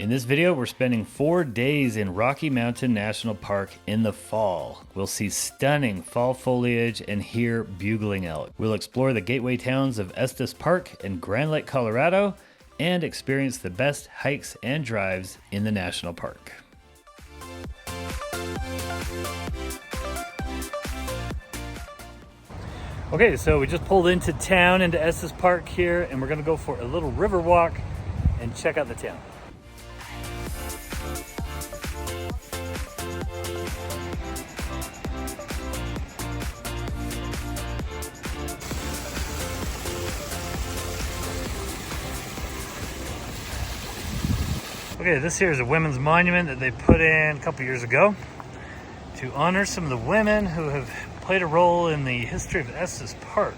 In this video, we're spending 4 days in Rocky Mountain National Park in the fall. We'll see stunning fall foliage and hear bugling elk. We'll explore the gateway towns of Estes Park and Grand Lake, Colorado, and experience the best hikes and drives in the national park. Okay, so we just pulled into town, into Estes Park here, and we're gonna go for a little river walk and check out the town. Okay, this here is a women's monument that they put in a couple years ago to honor some of the women who have played a role in the history of Estes Park.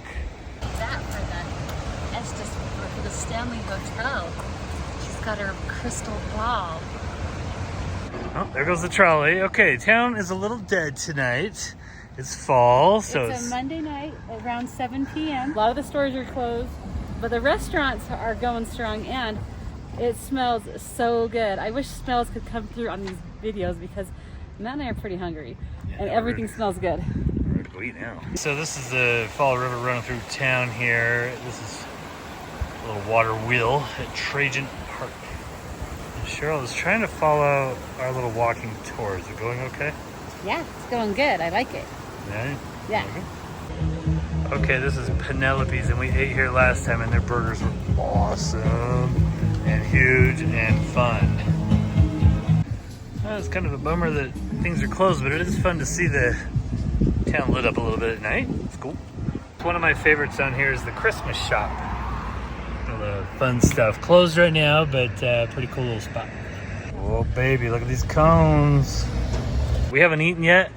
That for the Estes, for the Stanley Hotel. She's got her crystal ball. Oh, there goes the trolley. Okay, town is a little dead tonight. It's fall, so it's a Monday night around 7 p.m. A lot of the stores are closed, but the restaurants are going strong, and it smells so good. I wish smells could come through on these videos because Matt and I are pretty hungry, and everything smells good. We're ready to go eat now. So this is the Fall River running through town here. This is a little water wheel at Trajan Park. And Cheryl is trying to follow our little walking tour. Is it going okay? Yeah, it's going good. I like it. Yeah? Yeah. Okay, this is Penelope's, and we ate here last time, and their burgers were awesome and huge and fun. Well, it's kind of a bummer that things are closed, but it is fun to see the town lit up a little bit at night. It's cool. One of my favorites on here is the Christmas shop. All the fun stuff. Closed right now, but pretty cool little spot. Oh baby, look at these cones. We haven't eaten yet,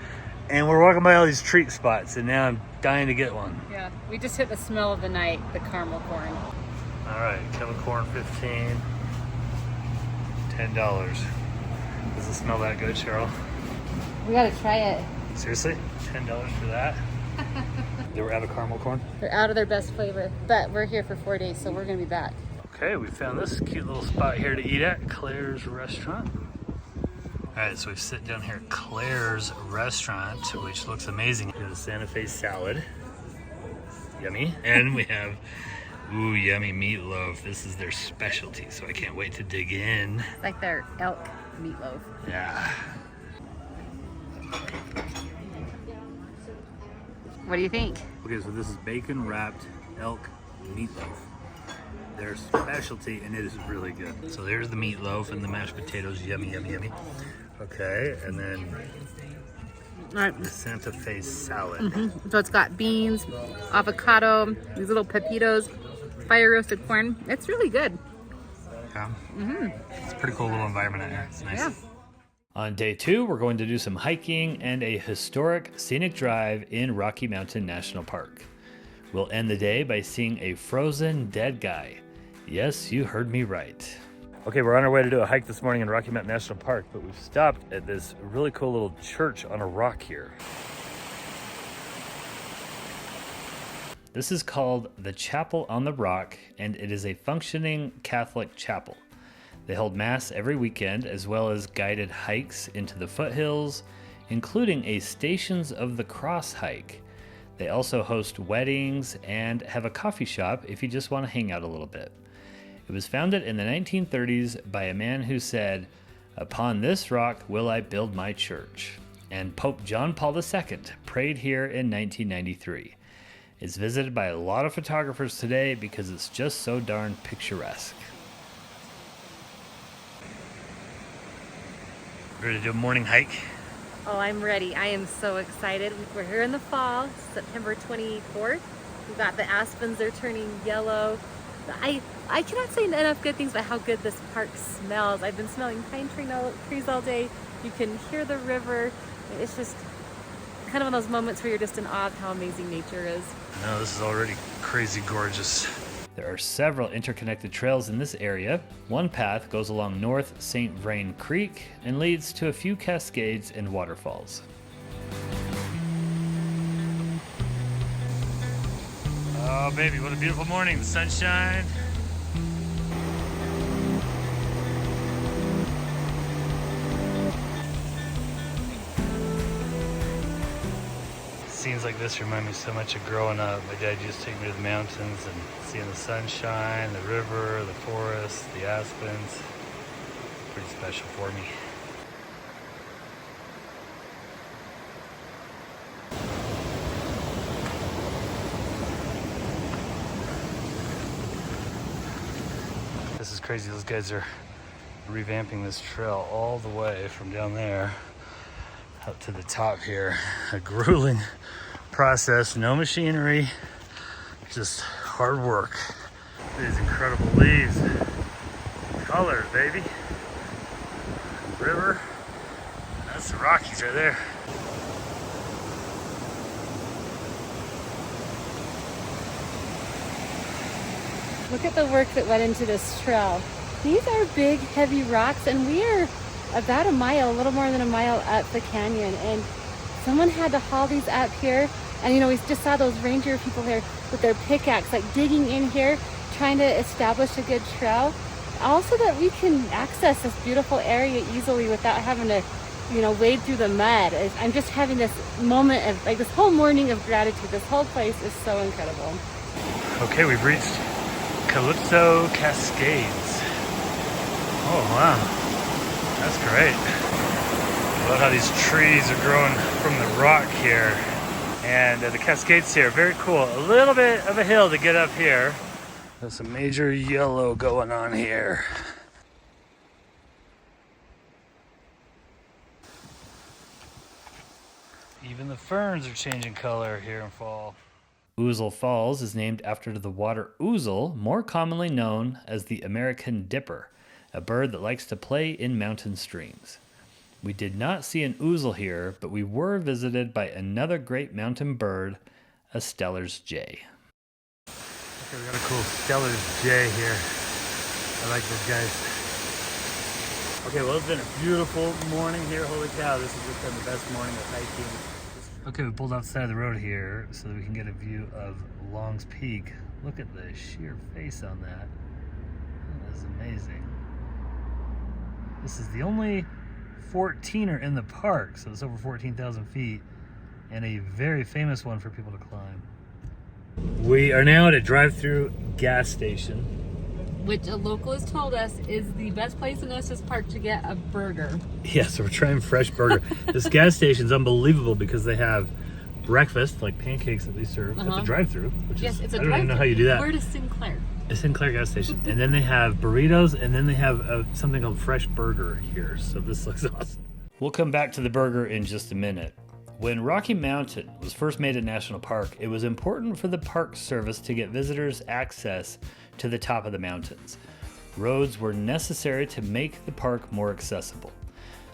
and we're walking by all these treat spots, and now I'm dying to get one. Yeah, we just hit the smell of the night, the caramel corn. All right, kettle corn 15, $10. Does it smell that good, Cheryl? We gotta try it. Seriously? $10 for that? They were out of caramel corn? They're out of their best flavor, but we're here for 4 days, so we're gonna be back. Okay, we found this cute little spot here to eat at, Claire's Restaurant. All right, so we've sit down here at Claire's Restaurant, which looks amazing. We have the Santa Fe salad, yummy, and we have ooh, yummy meatloaf. This is their specialty, so I can't wait to dig in. It's like their elk meatloaf. Yeah. What do you think? Okay, so this is bacon wrapped elk meatloaf. Their specialty, and it is really good. So there's the meatloaf and the mashed potatoes. Yummy, yummy, yummy. Okay, and then All right. the Santa Fe salad. So it's got beans, avocado, these little pepitos, fire roasted corn. It's really good. Yeah. It's a pretty cool little environment out here. It's nice. Yeah. On day 2, we're going to do some hiking and a historic scenic drive in Rocky Mountain National Park. We'll end the day by seeing a frozen dead guy. Yes, you heard me right. Okay, we're on our way to do a hike this morning in Rocky Mountain National Park, but we've stopped at this really cool little church on a rock here. This is called the Chapel on the Rock, and it is a functioning Catholic chapel. They hold mass every weekend, as well as guided hikes into the foothills, including a Stations of the Cross hike. They also host weddings and have a coffee shop if you just want to hang out a little bit. It was founded in the 1930s by a man who said, "Upon this rock will I build my church." And Pope John Paul II prayed here in 1993. It's visited by a lot of photographers today because it's just so darn picturesque. Ready to do a morning hike? Oh, I'm ready. I am so excited. We're here in the fall, September 24th. We've got the aspens, they're turning yellow. I cannot say enough good things about how good this park smells. I've been smelling pine trees all day. You can hear the river. It's just kind of one of those moments where you're just in awe of how amazing nature is. I know, this is already crazy gorgeous. There are several interconnected trails in this area. One path goes along North St. Vrain Creek and leads to a few cascades and waterfalls. Oh baby, what a beautiful morning, the sunshine. scenes like this remind me so much of growing up. My dad used to take me to the mountains and seeing the sunshine, the river, the forest, the aspens. Pretty special for me. This is crazy. Those guys are revamping this trail all the way from down there up to the top here. A grueling process, no machinery, just hard work. These incredible leaves, colors, baby. River, that's the Rockies right there. Look at the work that went into this trail. These are big, heavy rocks, and we are about a mile, a little more than a mile up the canyon, and someone had to haul these up here. And you know, we just saw those ranger people here with their pickaxe, like digging in here, trying to establish a good trail. Also that we can access this beautiful area easily without having to, you know, wade through the mud. I'm just having this moment of, like, this whole morning of gratitude. This whole place is so incredible. Okay, we've reached Calypso Cascades. Oh wow, that's great. I love how these trees are growing from the rock here. And the cascades here, very cool. A little bit of a hill to get up here. There's some major yellow going on here. Even the ferns are changing color here in fall. Ouzel Falls is named after the water ouzel, more commonly known as the American dipper, a bird that likes to play in mountain streams. We did not see an ouzel here, but we were visited by another great mountain bird, a Steller's jay. Okay, we got a cool Steller's jay here. I like those guys. Okay, well, it's been a beautiful morning here. Holy cow, this has just been the best morning of hiking. Okay, we pulled off the side of the road here so that we can get a view of Long's Peak. Look at the sheer face on that. That is amazing. This is the only 14er in the park, so it's over 14,000 feet, and a very famous one for people to climb. We are now at a drive-through gas station, Which a local has told us is the best place in Estes Park to get a burger. Yeah, so we're trying fresh burger. This gas station's unbelievable because they have breakfast, like pancakes that they serve at the drive-thru, which Yes, is, it's a I don't even know how you do that. Where to Sinclair? It's Sinclair gas station. And then they have burritos, and then they have something called fresh burger here. So this looks awesome. We'll come back to the burger in just a minute. When Rocky Mountain was first made a national park, it was important for the Park Service to get visitors access to the top of the mountains. Roads were necessary to make the park more accessible.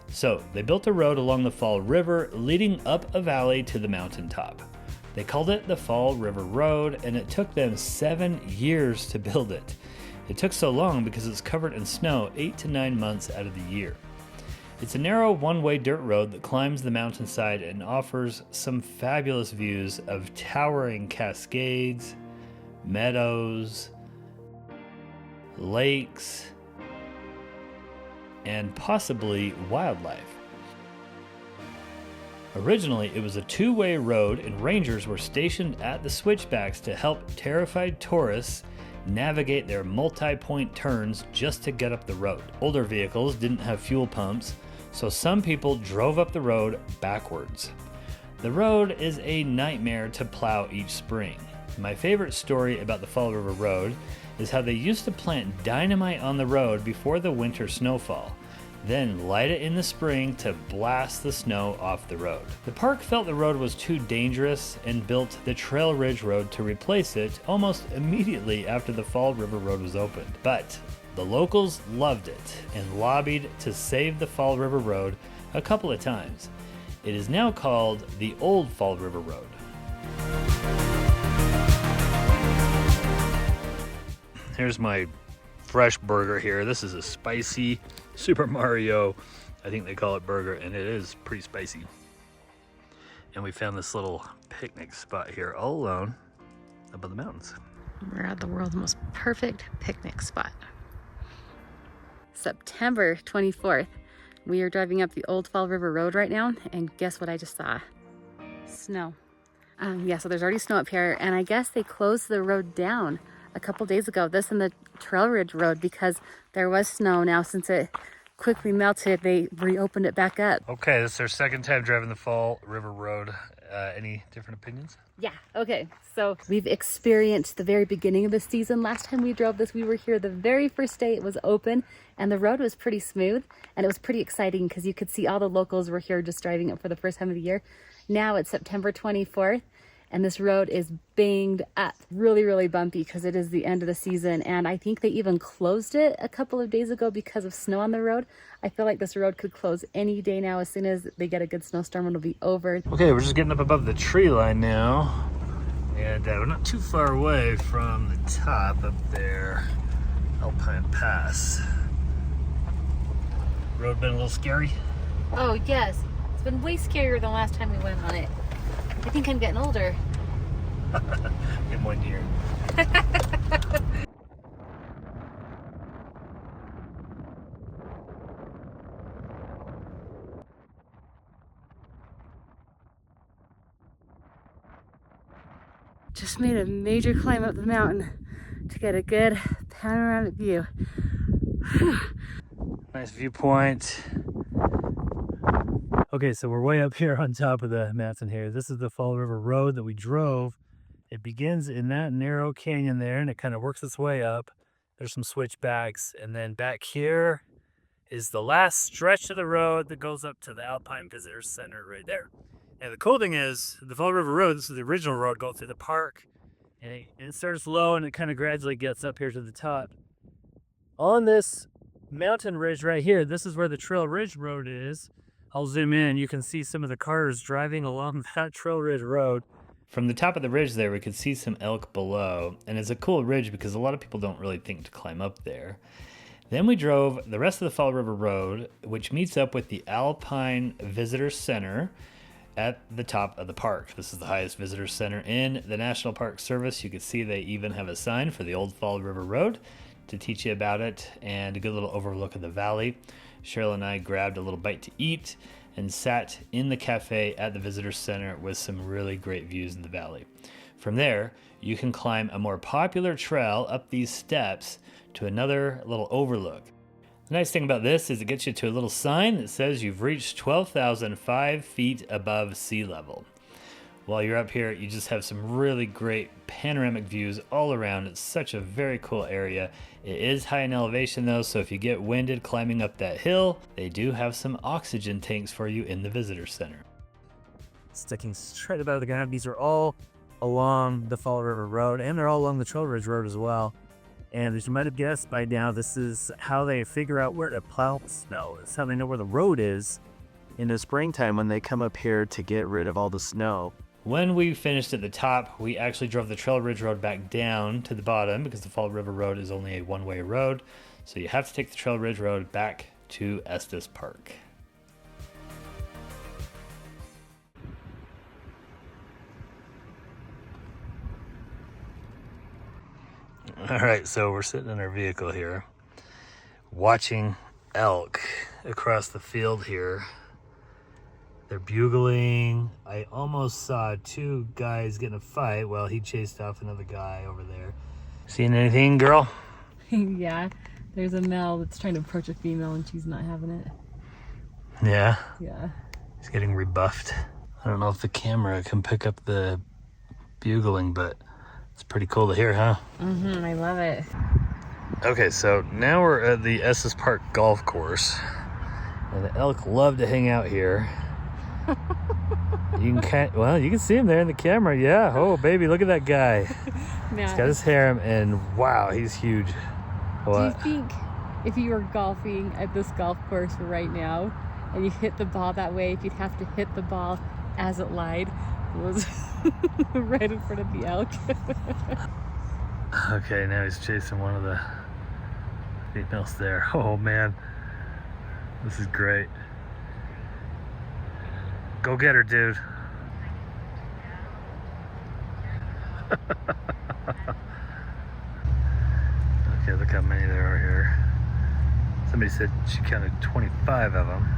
So they built a road along the Fall River leading up a valley to the mountaintop. They called it the Fall River Road, and it took them 7 years to build it. It took so long because it's covered in snow 8 to 9 months out of the year. It's a narrow one-way dirt road that climbs the mountainside and offers some fabulous views of towering cascades, meadows, lakes, and possibly wildlife. Originally, it was a two-way road, and rangers were stationed at the switchbacks to help terrified tourists navigate their multi-point turns just to get up the road. Older vehicles didn't have fuel pumps, so some people drove up the road backwards. The road is a nightmare to plow each spring. My favorite story about the Fall River Road is how they used to plant dynamite on the road before the winter snowfall, then light it in the spring to blast the snow off the road. The park felt the road was too dangerous and built the Trail Ridge Road to replace it almost immediately after the Fall River Road was opened. But the locals loved it and lobbied to save the Fall River Road a couple of times. It is now called the Old Fall River Road. Here's my fresh burger here. This is a spicy Super Mario, I think they call it, burger, and it is pretty spicy. And we found this little picnic spot here all alone up in the mountains. We're at the world's most perfect picnic spot. September 24th. We are driving up the Old Fall River Road right now, and guess what I just saw? Snow. Yeah, so there's already snow up here, and I guess they closed the road down a couple days ago, this and the Trail Ridge Road, because there was snow. Now, since it quickly melted, they reopened it back up. Okay, this is our second time driving the Fall River Road. Any different opinions? Yeah, okay. So we've experienced the very beginning of the season. Last time we drove this, we were here the very first day it was open, and the road was pretty smooth, and it was pretty exciting because you could see all the locals were here just driving it for the first time of the year. Now it's September 24th, and this road is banged up. Really, really bumpy because it is the end of the season, and I think they even closed it a couple of days ago because of snow on the road. I feel like this road could close any day now. As soon as they get a good snowstorm, it'll be over. Okay, we're just getting up above the tree line now, and we're not too far away from the top up there, Alpine Pass. Road been a little scary? Oh yes, it's been way scarier than last time we went on it. I think I'm getting older. In 1 year. Just made a major climb up the mountain to get a good panoramic view. Nice viewpoint. Okay, so we're way up here on top of the mountain here. This is the Fall River Road that we drove. It begins in that narrow canyon there, and it kind of works its way up. There's some switchbacks, and then back here is the last stretch of the road that goes up to the Alpine Visitors Center right there. And the cool thing is, the Fall River Road, this is the original road going through the park, and it starts low and it kind of gradually gets up here to the top. On this mountain ridge right here, this is where the Trail Ridge Road is. I'll zoom in, you can see some of the cars driving along that Trail Ridge Road. From the top of the ridge there, we could see some elk below, and it's a cool ridge because a lot of people don't really think to climb up there. Then we drove the rest of the Fall River Road, which meets up with the Alpine Visitor Center at the top of the park. This is the highest visitor center in the National Park Service. You can see they even have a sign for the old Fall River Road to teach you about it, and a good little overlook of the valley. Cheryl and I grabbed a little bite to eat and sat in the cafe at the visitor center with some really great views in the valley. From there, you can climb a more popular trail up these steps to another little overlook. The nice thing about this is it gets you to a little sign that says you've reached 12,005 feet above sea level. While you're up here, you just have some really great panoramic views all around. It's such a very cool area. It is high in elevation though, so if you get winded climbing up that hill, they do have some oxygen tanks for you in the visitor center. Sticking straight above the ground, these are all along the Fall River Road, and they're all along the Trail Ridge Road as well. And as you might have guessed by now, this is how they figure out where to plow snow. It's how they know where the road is in the springtime when they come up here to get rid of all the snow. When we finished at the top, we actually drove the Trail Ridge Road back down to the bottom because the Fall River Road is only a one-way road. So you have to take the Trail Ridge Road back to Estes Park. All right, so we're sitting in our vehicle here, watching elk across the field here. They're bugling. I almost saw two guys get in a fight while he chased off another guy over there. Seen anything, girl? Yeah, there's a male that's trying to approach a female and she's not having it. Yeah? Yeah. He's getting rebuffed. I don't know if the camera can pick up the bugling, but it's pretty cool to hear, huh? Mm-hmm, I love it. Okay, so now we're at the Estes Park golf course. And the elk love to hang out here. You can see him there in the camera. Yeah. Oh, baby, look at that guy. Now, He's got his harem, and wow, he's huge. What? do you think if you were golfing at this golf course right now and you hit the ball that way, if you'd have to hit the ball as it lied, was right in front of the elk? Okay, now he's chasing one of the females there. Oh man, this is great. Go get her, dude. Okay, look how many there are here. Somebody said she counted 25 of them.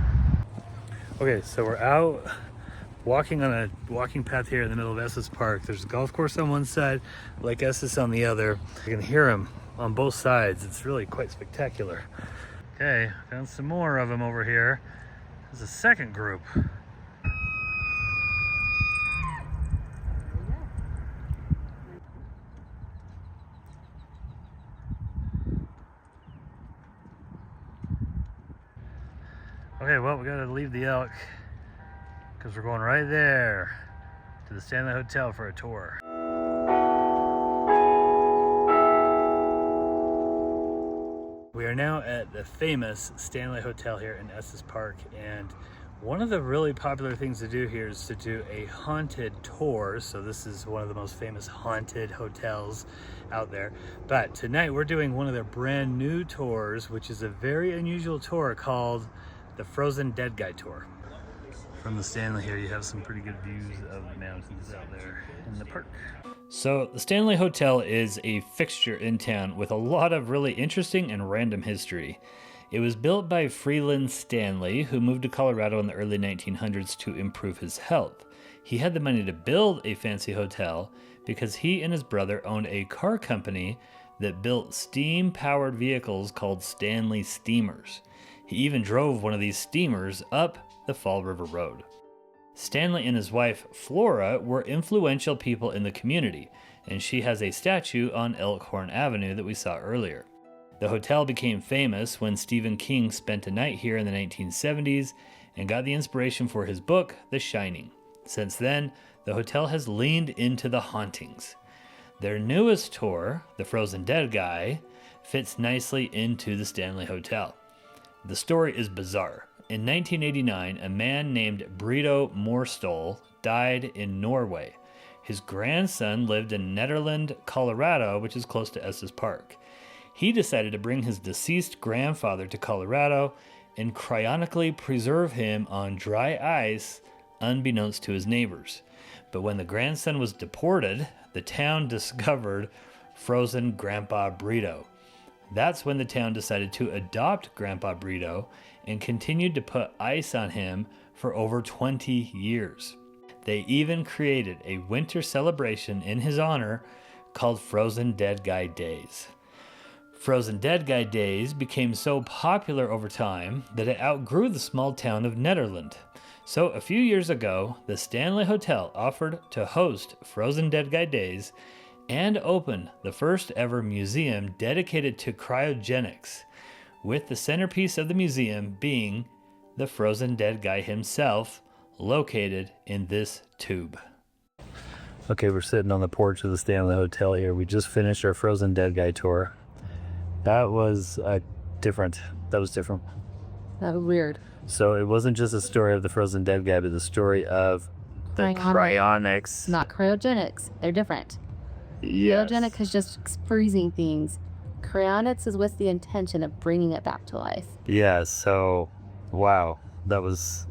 Okay, so we're out walking on a walking path here in the middle of Estes Park. There's a golf course on one side, Lake Estes on the other. You can hear them on both sides. It's really quite spectacular. Okay, found some more of them over here. There's a second group. Okay, well, we gotta leave the elk because we're going right there to the Stanley Hotel for a tour. We are now at the famous Stanley Hotel here in Estes Park, and one of the really popular things to do here is to do a haunted tour. So this is one of the most famous haunted hotels out there. But tonight we're doing one of their brand new tours, which is a very unusual tour called the Frozen Dead Guy Tour. From the Stanley here, you have some pretty good views of the mountains out there in the park. So the Stanley Hotel is a fixture in town with a lot of really interesting and random history. It was built by Freeland Stanley, who moved to Colorado in the early 1900s to improve his health. He had the money to build a fancy hotel because he and his brother owned a car company that built steam-powered vehicles called Stanley Steamers. He even drove one of these steamers up the Fall River Road. Stanley and his wife, Flora, were influential people in the community, and she has a statue on Elkhorn Avenue that we saw earlier. The hotel became famous when Stephen King spent a night here in the 1970s and got the inspiration for his book, The Shining. Since then, the hotel has leaned into the hauntings. Their newest tour, The Frozen Dead Guy, fits nicely into the Stanley Hotel. The story is bizarre. In 1989, a man named Brito Morstol died in Norway. His grandson lived in Nederland, Colorado, which is close to Estes Park. He decided to bring his deceased grandfather to Colorado and cryonically preserve him on dry ice, unbeknownst to his neighbors. But when the grandson was deported, the town discovered frozen Grandpa Brito. That's when the town decided to adopt Grandpa Brito and continued to put ice on him for over 20 years. They even created a winter celebration in his honor called Frozen Dead Guy Days. Frozen Dead Guy Days became so popular over time that it outgrew the small town of Nederland. So a few years ago, the Stanley Hotel offered to host Frozen Dead Guy Days and open the first ever museum dedicated to cryogenics, with the centerpiece of the museum being the Frozen Dead Guy himself, located in this tube. Okay, we're sitting on the porch of the Stanley Hotel here. We just finished our Frozen Dead Guy tour. That was different. That was Weird. So it wasn't just a story of the Frozen Dead Guy, but the story of the cryonics. Not cryogenics. They're different. Yes. Cryogenic is just freezing things. Cryonics is with the intention of bringing it back to life. Yeah, so, wow. That was...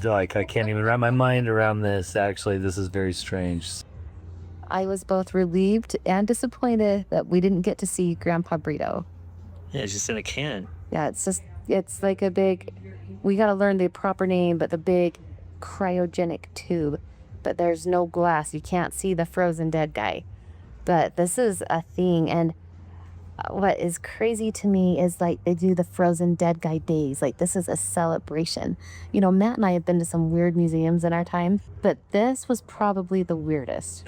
like, I can't even wrap my mind around this. Actually, this is very strange. I was both relieved and disappointed that we didn't get to see Grandpa Brito. Yeah, it's just in a can. Yeah, it's like a big, we got to learn the proper name, but the big cryogenic tube. But there's no glass. You can't see the Frozen Dead Guy. But this is a thing. And what is crazy to me is like they do the Frozen Dead Guy Days. Like this is a celebration. You know, Matt and I have been to some weird museums in our time, but this was probably the weirdest.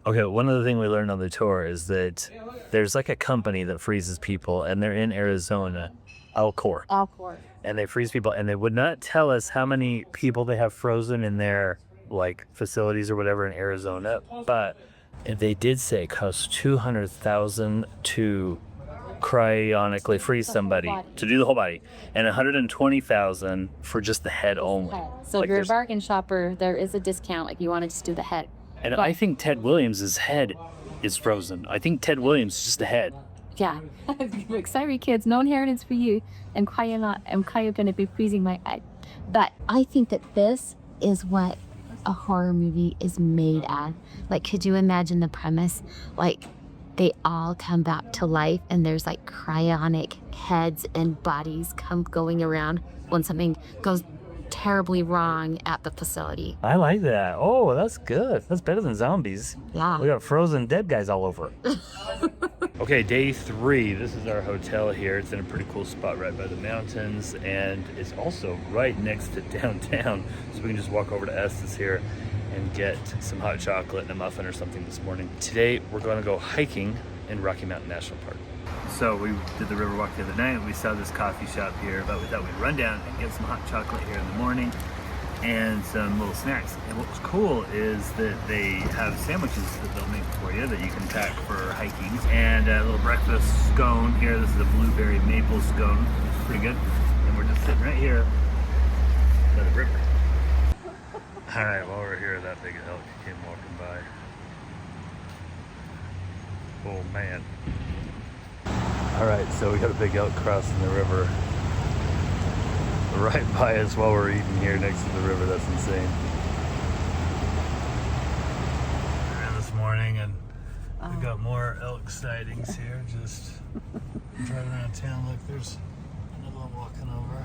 Okay, one of the things we learned on the tour is that there's like a company that freezes people, and they're in Arizona, Alcor. And they freeze people, and they would not tell us how many people they have frozen in their like facilities or whatever in Arizona, but they did say it costs $200,000 to cryonically freeze somebody, to do the whole body, and $120,000 for just the head only. So like if you're a bargain shopper, there is a discount. Like you want to just do the head. And I think Ted Williams' head is frozen. I think Ted Williams is just the head. Yeah. Sorry, kids. No inheritance for you. And Kaya going to be freezing my eye. But I think that this is what a horror movie is made at. Like, could you imagine the premise? Like, they all come back to life and there's like cryonic heads and bodies come going around when something goes terribly wrong at the facility. I like that. Oh, that's good. That's better than zombies. Yeah. We got frozen dead guys all over. Okay, day 3. This is our hotel here. It's in a pretty cool spot right by the mountains, and it's also right next to downtown. So we can just walk over to Estes here and get some hot chocolate and a muffin or something this morning. Today, we're going to go hiking in Rocky Mountain National Park. So we did the river walk the other night. We saw this coffee shop here, but we thought we'd run down and get some hot chocolate here in the morning and some little snacks. And what's cool is that they have sandwiches that they'll make for you that you can pack for hiking. And a little breakfast scone here. This is a blueberry maple scone. It's pretty good. And we're just sitting right here by the river. All right, while we're here, that big elk came walking by. Oh man. All right, so we got a big elk crossing the river right by us while we're eating here next to the river. That's insane. We're in this morning and we got more elk sightings here. Just driving around town. Look, there's another one walking over.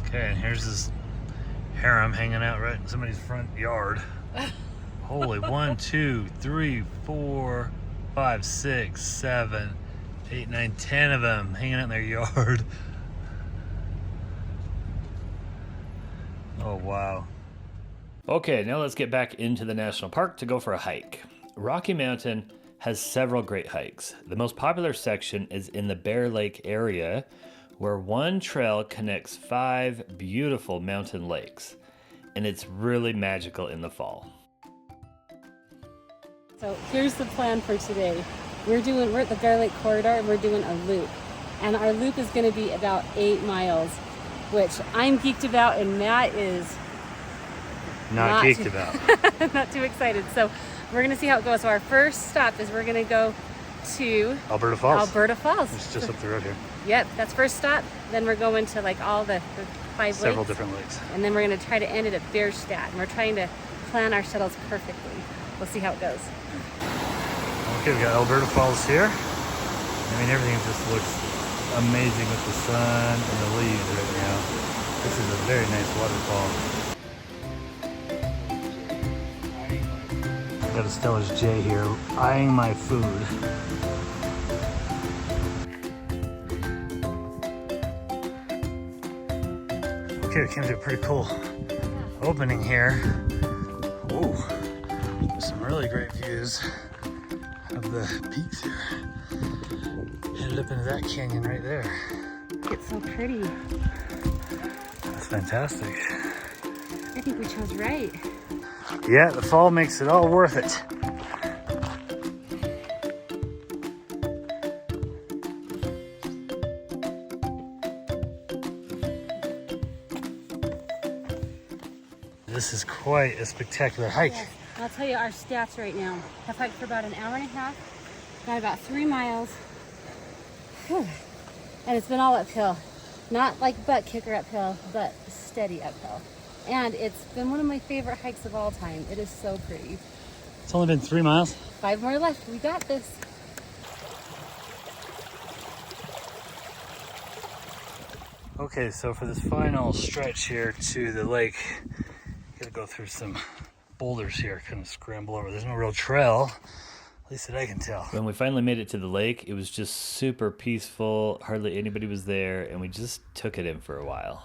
Okay, and here's this harem hanging out right in somebody's front yard. Holy, 1, 2, 3, 4, 5, 6, 7, 8, 9, 10 of them hanging out in their yard. Oh, wow. Okay, now let's get back into the national park to go for a hike. Rocky Mountain has several great hikes. The most popular section is in the Bear Lake area, where one trail connects 5 beautiful mountain lakes, and it's really magical in the fall. So here's the plan for today. We're at the Bear Lake corridor and we're doing a loop. And our loop is gonna be about 8 miles, which I'm geeked about and Matt is Not geeked about. not too excited. So we're gonna see how it goes. So our first stop is we're gonna go to Alberta Falls. Alberta Falls. It's just up the road here. Yep, that's first stop. Then we're going to like all the 5 Several lakes. different lakes. And then we're gonna try to end it at Bierstadt. And we're trying to plan our shuttles perfectly. We'll see how it goes. Okay, we got Alberta Falls here. I mean, everything just looks amazing with the sun and the leaves right now. This is a very nice waterfall. Got a Stella's J here, eyeing my food. Okay, we came to a pretty cool opening here. Ooh, some really great views of the peaks here. Headed up into that canyon right there. It's so pretty. That's fantastic. I think we chose right. Yeah, the fall makes it all worth it. This is quite a spectacular hike. Yes. I'll tell you our stats right now. I've hiked for about an hour and a half, got about 3 miles. Whew. And it's been all uphill. Not like butt kicker uphill, but steady uphill. And it's been one of my favorite hikes of all time. It is so pretty. It's only been 3 miles. 5 more left. We got this. Okay, so for this final stretch here to the lake, gotta go through some boulders here, kind of scramble over. There's no real trail, at least that I can tell. When we finally made it to the lake, it was just super peaceful. Hardly anybody was there, and we just took it in for a while.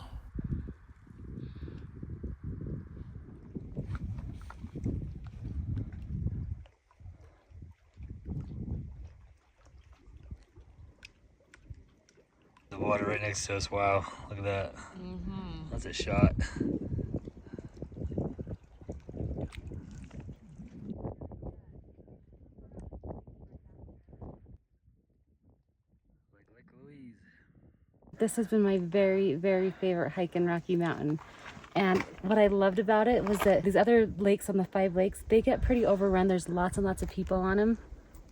The water right next to us. Wow, look at that. That's a shot. This has been my very, very favorite hike in Rocky Mountain. And what I loved about it was that these other lakes on the 5 lakes, they get pretty overrun. There's lots and lots of people on them.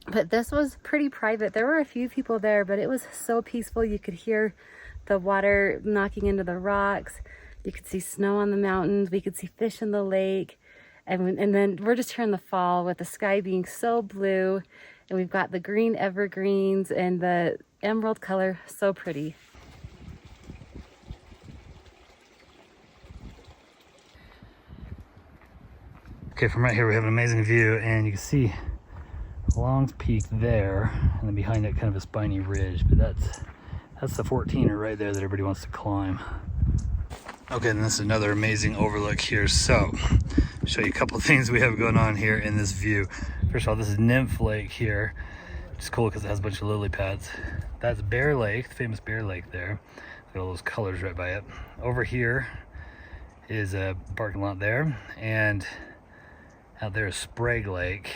But this was pretty private. There were a few people there, but it was so peaceful. You could hear the water knocking into the rocks. You could see snow on the mountains. We could see fish in the lake. And then we're just here in the fall with the sky being so blue. And we've got the green evergreens and the emerald color, so pretty. Okay, from right here we have an amazing view, and you can see a long peak there, and then behind it kind of a spiny ridge, but that's the 14er right there that everybody wants to climb. Okay, and this is another amazing overlook here. So, I'll show you a couple of things we have going on here in this view. First of all, this is Nymph Lake here, which is cool because it has a bunch of lily pads. That's Bear Lake, the famous Bear Lake there. Got all those colors right by it. Over here is a parking lot there, and out there is Sprague Lake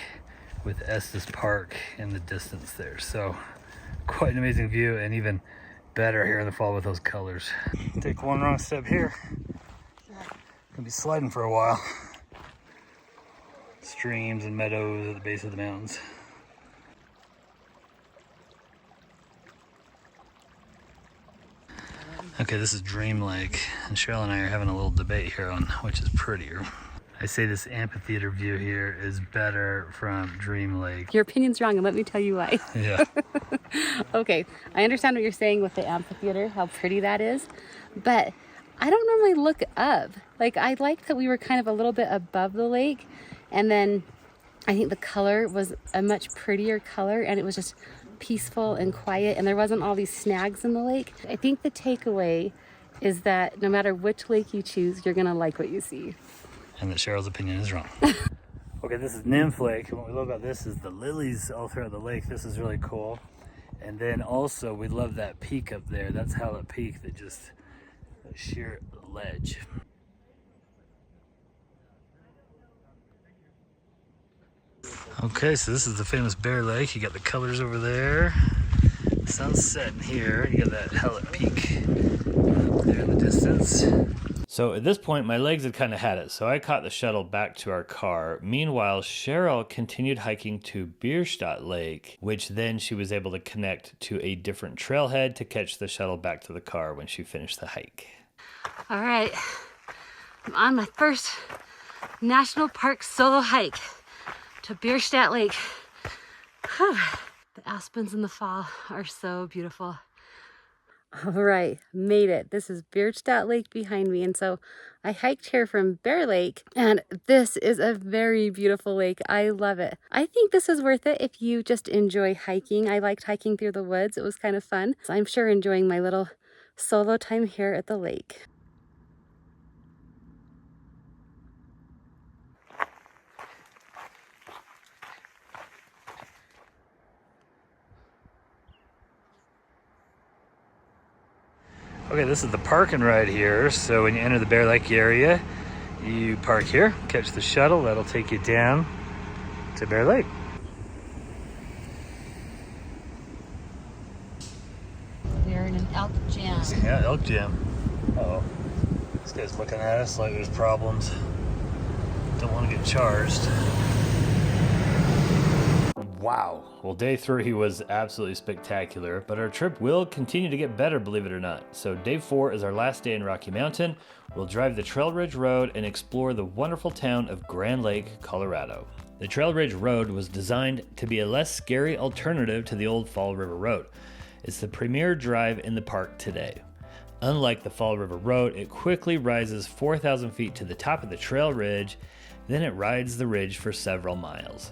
with Estes Park in the distance there. So quite an amazing view, and even better here in the fall with those colors. Take one wrong step here, gonna be sliding for a while. Streams and meadows at the base of the mountains. Okay, this is Dream Lake, and Cheryl and I are having a little debate here on which is prettier. I say this amphitheater view here is better from Dream Lake. Your opinion's wrong, and let me tell you why. Yeah. Okay, I understand what you're saying with the amphitheater, how pretty that is, but I don't normally look up. Like, I liked that we were kind of a little bit above the lake, and then I think the color was a much prettier color, and it was just peaceful and quiet, and there wasn't all these snags in the lake. I think the takeaway is that no matter which lake you choose, you're gonna like what you see. And that Cheryl's opinion is wrong. Okay, this is Nymph Lake, and what we love about this is the lilies all throughout the lake. This is really cool. And then also we love that peak up there. That's Howlett Peak, that just sheer ledge. Okay, so this is the famous Bear Lake. You got the colors over there. The sun's setting here. You got that Howlett Peak up there in the distance. So at this point, my legs had kind of had it, so I caught the shuttle back to our car. Meanwhile, Cheryl continued hiking to Bierstadt Lake, which then she was able to connect to a different trailhead to catch the shuttle back to the car when she finished the hike. All right, I'm on my first national park solo hike to Bierstadt Lake. Whew. The aspens in the fall are so beautiful. All right, made it. This is Bierstadt Lake behind me, and so I hiked here from Bear Lake, and this is a very beautiful lake. I love it. I think this is worth it if you just enjoy hiking. I liked hiking through the woods. It was kind of fun. So I'm sure enjoying my little solo time here at the lake. Okay, this is the parking ride here. So when you enter the Bear Lake area, you park here, catch the shuttle. That'll take you down to Bear Lake. We're in an elk jam. Yeah, elk jam. Uh-oh. This guy's looking at us like there's problems. Don't want to get charged. Wow. Well, day 3 was absolutely spectacular, but our trip will continue to get better, believe it or not. So day 4 is our last day in Rocky Mountain. We'll drive the Trail Ridge Road and explore the wonderful town of Grand Lake, Colorado. The Trail Ridge Road was designed to be a less scary alternative to the old Fall River Road. It's the premier drive in the park today. Unlike the Fall River Road, it quickly rises 4,000 feet to the top of the Trail Ridge, then it rides the ridge for several miles.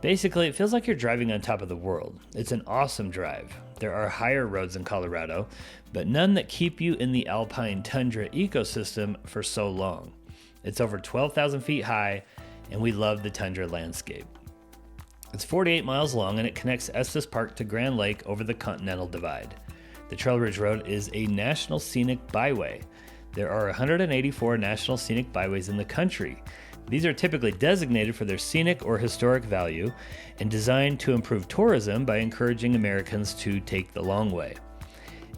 Basically, it feels like you're driving on top of the world. It's an awesome drive. There are higher roads in Colorado, but none that keep you in the alpine tundra ecosystem for so long. It's over 12,000 feet high, and we love the tundra landscape. It's 48 miles long, and it connects Estes Park to Grand Lake over the Continental Divide. The Trail Ridge Road is a National Scenic Byway. There are 184 National Scenic Byways in the country. These are typically designated for their scenic or historic value and designed to improve tourism by encouraging Americans to take the long way.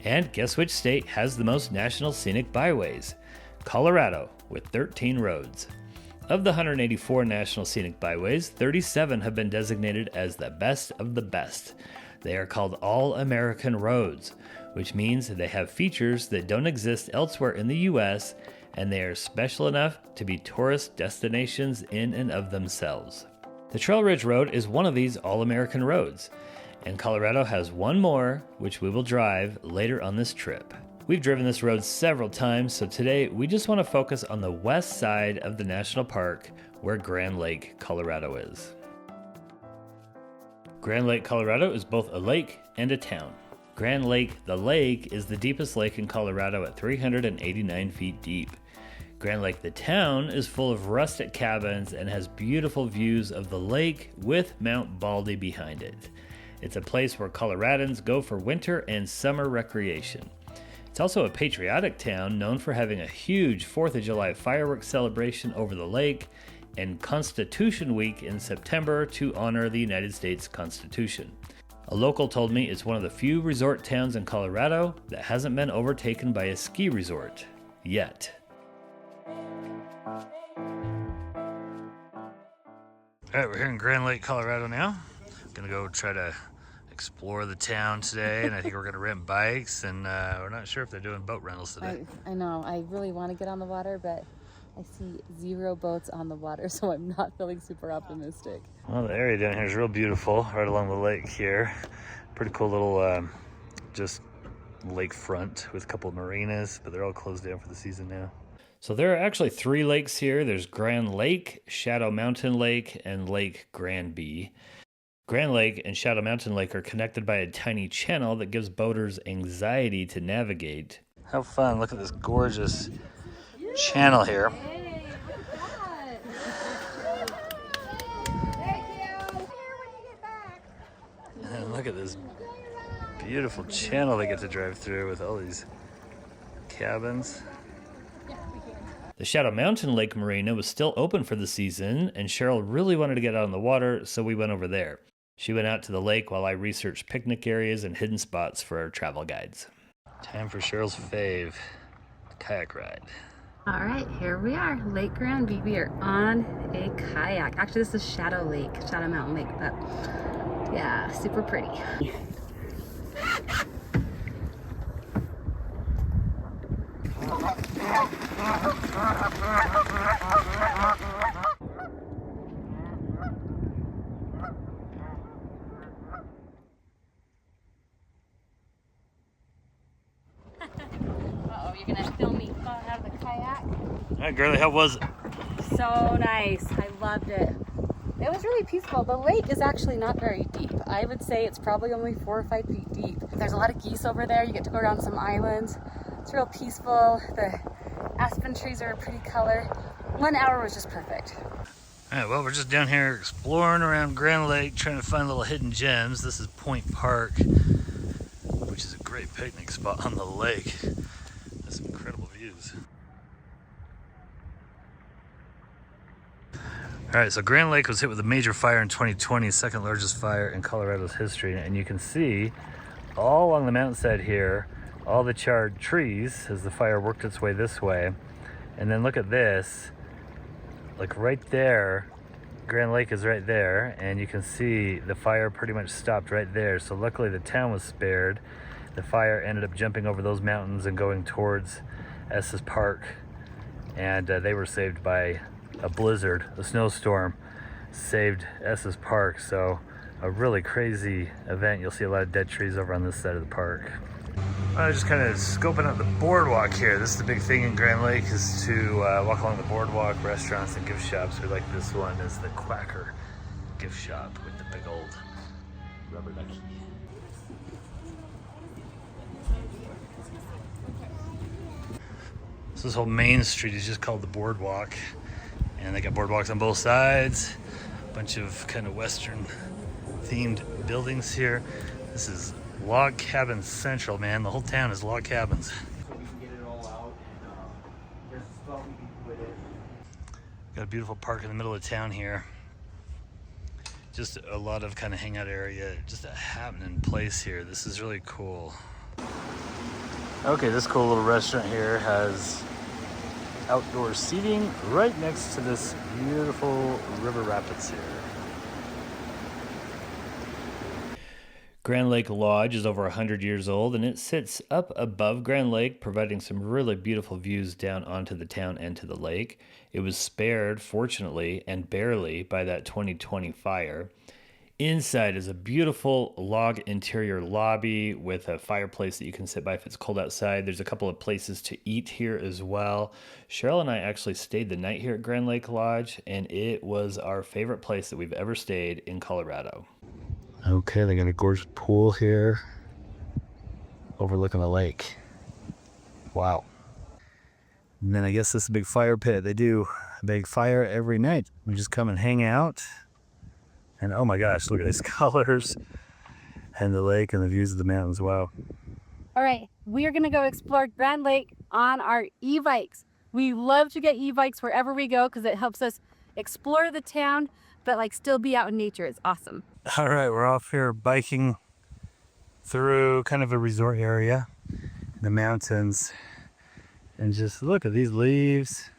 And guess which state has the most National Scenic Byways? Colorado, with 13 roads. Of the 184 National Scenic Byways, 37 have been designated as the best of the best. They are called All-American Roads, which means they have features that don't exist elsewhere in the US, and they are special enough to be tourist destinations in and of themselves. The Trail Ridge Road is one of these all-American roads, and Colorado has one more, which we will drive later on this trip. We've driven this road several times, so today we just want to focus on the west side of the national park where Grand Lake, Colorado is. Grand Lake, Colorado is both a lake and a town. Grand Lake, the lake, is the deepest lake in Colorado at 389 feet deep. Grand Lake, the town, is full of rustic cabins and has beautiful views of the lake with Mount Baldy behind it. It's a place where Coloradans go for winter and summer recreation. It's also a patriotic town known for having a huge 4th of July fireworks celebration over the lake and Constitution Week in September to honor the United States Constitution. A local told me it's one of the few resort towns in Colorado that hasn't been overtaken by a ski resort yet. All right, we're here in Grand Lake, Colorado now. Gonna go try to explore the town today, and I think we're gonna rent bikes, and we're not sure if they're doing boat rentals today. I know, I really want to get on the water, but I see 0 boats on the water, so I'm not feeling super optimistic. Well, the area down here is real beautiful, right along the lake here. Pretty cool little just lakefront with a couple of marinas, but they're all closed down for the season now. So there are actually 3 lakes here. There's Grand Lake, Shadow Mountain Lake, and Lake Granby. Grand Lake and Shadow Mountain Lake are connected by a tiny channel that gives boaters anxiety to navigate. How fun, look at this gorgeous channel here. And look at this beautiful channel they get to drive through with all these cabins. The Shadow Mountain Lake Marina was still open for the season, and Cheryl really wanted to get out on the water, so we went over there. She went out to the lake while I researched picnic areas and hidden spots for our travel guides. Time for Cheryl's fave, kayak ride. All right, here we are, Lake Granby. We are on a kayak. Actually, this is Shadow Lake, Shadow Mountain Lake, but yeah, super pretty. Uh-oh, you're gonna film me falling out of the kayak? All right, girlie, how was it? So nice, I loved it. It was really peaceful. The lake is actually not very deep. I would say it's probably only 4 or 5 feet deep. There's a lot of geese over there. You get to go around some islands. It's real peaceful. The aspen trees are a pretty color. 1 hour was just perfect. All right, well, we're just down here exploring around Grand Lake, trying to find little hidden gems. This is Point Park, which is a great picnic spot on the lake. Has some incredible views. All right, so Grand Lake was hit with a major fire in 2020, second largest fire in Colorado's history. And you can see all along the mountainside here, all the charred trees as the fire worked its way this way. And then look at this, like right there, Grand Lake is right there, and you can see the fire pretty much stopped right there. So luckily the town was spared. The fire ended up jumping over those mountains and going towards Estes Park, and they were saved by a blizzard. A snowstorm saved Estes Park, so a really crazy event. You'll see a lot of dead trees over on this side of the park. I was just kind of scoping out the boardwalk here. This is the big thing in Grand Lake, is to walk along the boardwalk, restaurants and gift shops. We like this one is the Quacker gift shop with the big old rubber ducky. So this whole main street is just called the boardwalk, and they got boardwalks on both sides. A bunch of kind of Western themed buildings here. This is Log Cabin Central, man. The whole town is log cabins. So we can get it all out, and there's a spot we can put it. Got a beautiful park in the middle of town here. Just a lot of kind of hangout area, just a happening place here. This is really cool. Okay, this cool little restaurant here has outdoor seating right next to this beautiful river rapids here. Grand Lake Lodge is over 100 years old, and it sits up above Grand Lake, providing some really beautiful views down onto the town and to the lake. It was spared, fortunately, and barely by that 2020 fire. Inside is a beautiful log interior lobby with a fireplace that you can sit by if it's cold outside. There's a couple of places to eat here as well. Cheryl and I actually stayed the night here at Grand Lake Lodge, and it was our favorite place that we've ever stayed in Colorado. Okay, they got a gorgeous pool here overlooking the lake. Wow. And then I guess this is a big fire pit. They do a big fire every night. We just come and hang out. And oh my gosh, look at these colors and the lake and the views of the mountains. Wow. All right, we are gonna go explore Grand Lake on our e-bikes. We love to get e-bikes wherever we go because it helps us explore the town, but like still be out in nature. It's awesome. All right, we're off here biking through kind of a resort area in the mountains. And just look at these leaves.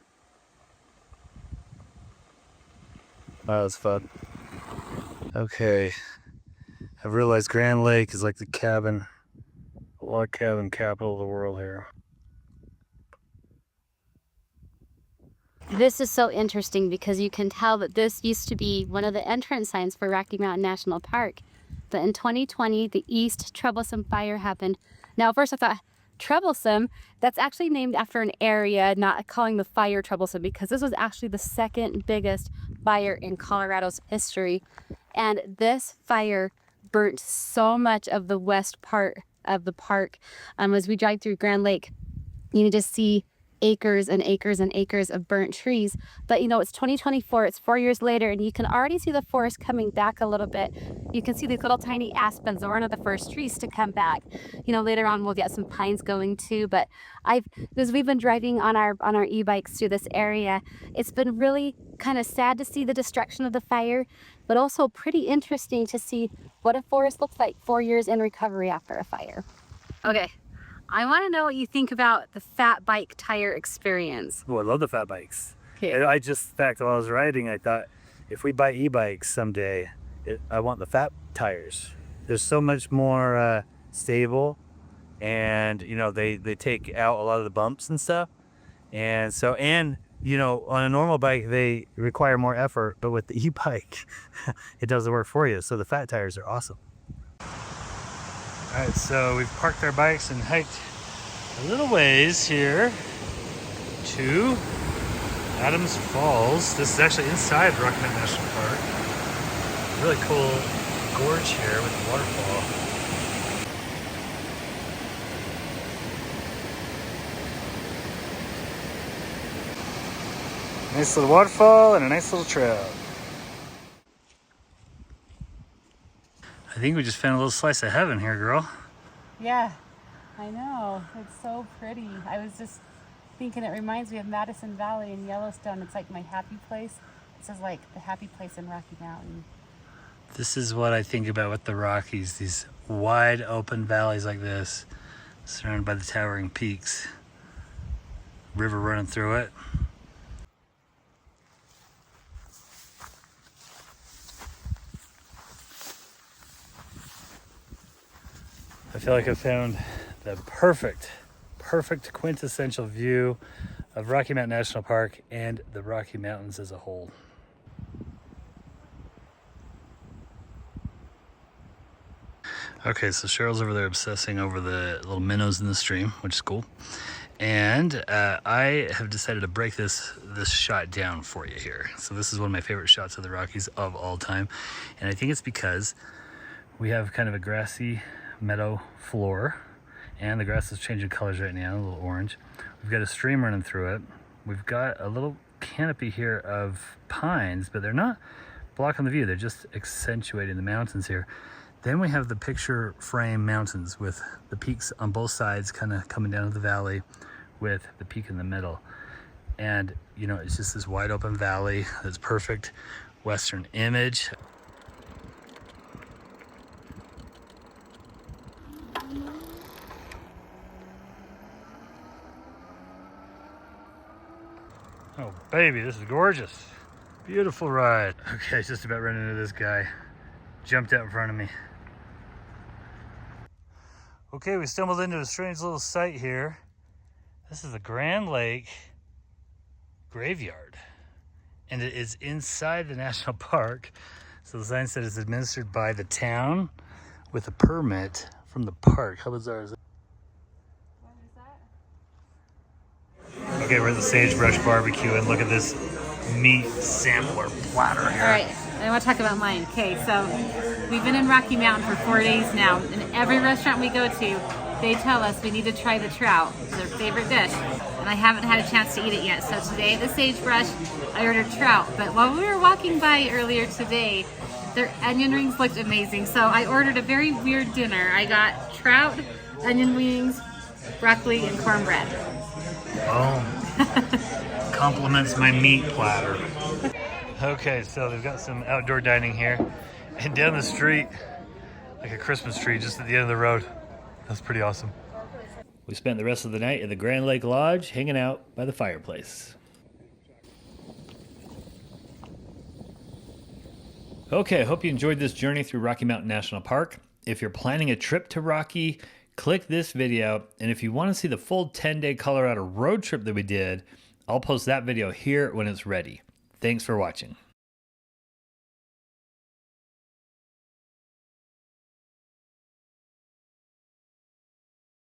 Wow, that's fun. Okay, I've realized Grand Lake is like the log cabin capital of the world here. This is so interesting because you can tell that this used to be one of the entrance signs for Rocky Mountain National Park. But in 2020, the East Troublesome Fire happened. Now, at first I thought, troublesome, that's actually named after an area, not calling the fire troublesome, because this was actually the second biggest fire in Colorado's history. And this fire burnt so much of the west part of the park. As we drive through Grand Lake, you can just see acres and acres and acres of burnt trees. But you know, it's 2024, it's 4 years later, and you can already see the forest coming back a little bit. You can see these little tiny aspens are one of the first trees to come back. You know, later on we'll get some pines going too. But as we've been driving on our e-bikes through this area, it's been really kind of sad to see the destruction of the fire, but also pretty interesting to see what a forest looks like 4 years in recovery after a fire. Okay, I want to know what you think about the fat bike tire experience. Oh, I love the fat bikes. Okay. And in fact, while I was riding, I thought, if we buy e-bikes someday, I want the fat tires. They're so much more stable, and you know, they take out a lot of the bumps and stuff. And so, you know, on a normal bike, they require more effort, but with the e-bike, it does the work for you. So the fat tires are awesome. All right, so we've parked our bikes and hiked a little ways here to Adams Falls. This is actually inside Rocky Mountain National Park. Really cool gorge here with the waterfall. Nice little waterfall and a nice little trail. I think we just found a little slice of heaven here, girl. Yeah, I know. It's so pretty. I was just thinking it reminds me of Madison Valley in Yellowstone. It's like my happy place. This is like the happy place in Rocky Mountain. This is what I think about with the Rockies. These wide open valleys like this, surrounded by the towering peaks. River running through it. I feel like I found the perfect quintessential view of Rocky Mountain National Park and the Rocky Mountains as a whole. Okay, so Cheryl's over there obsessing over the little minnows in the stream, which is cool. And I have decided to break this shot down for you here. So this is one of my favorite shots of the Rockies of all time. And I think it's because we have kind of a grassy meadow floor, and the grass is changing colors right now, a little orange. We've got a stream running through it. We've got a little canopy here of pines, but they're not blocking the view. They're just accentuating the mountains here. Then we have the picture frame mountains with the peaks on both sides kind of coming down to the valley with the peak in the middle. And you know, it's just this wide open valley that's perfect Western image. Oh baby, this is gorgeous. Beautiful ride. Okay, just about ran into this guy. Jumped out in front of me. Okay, we stumbled into a strange little site here. This is the Grand Lake Graveyard, and it is inside the national park. So the sign said it's administered by the town with a permit from the park. How bizarre is it? Okay, we're at the Sagebrush Barbecue, and look at this meat sampler platter here. All right, I want to talk about mine. Okay, so we've been in Rocky Mountain for 4 days now, and every restaurant we go to, they tell us we need to try the trout, their favorite dish, and I haven't had a chance to eat it yet. So today at the Sagebrush, I ordered trout, but while we were walking by earlier today, their onion rings looked amazing, so I ordered a very weird dinner. I got trout, onion wings, broccoli, and cornbread. Oh, compliments my meat platter. Okay, so they've got some outdoor dining here, and down the street, like a Christmas tree just at the end of the road. That's pretty awesome. We spent the rest of the night at the Grand Lake Lodge, hanging out by the fireplace. Okay, I hope you enjoyed this journey through Rocky Mountain National Park. If you're planning a trip to Rocky, click this video, and if you want to see the full 10-day Colorado road trip that we did, I'll post that video here when it's ready. Thanks for watching.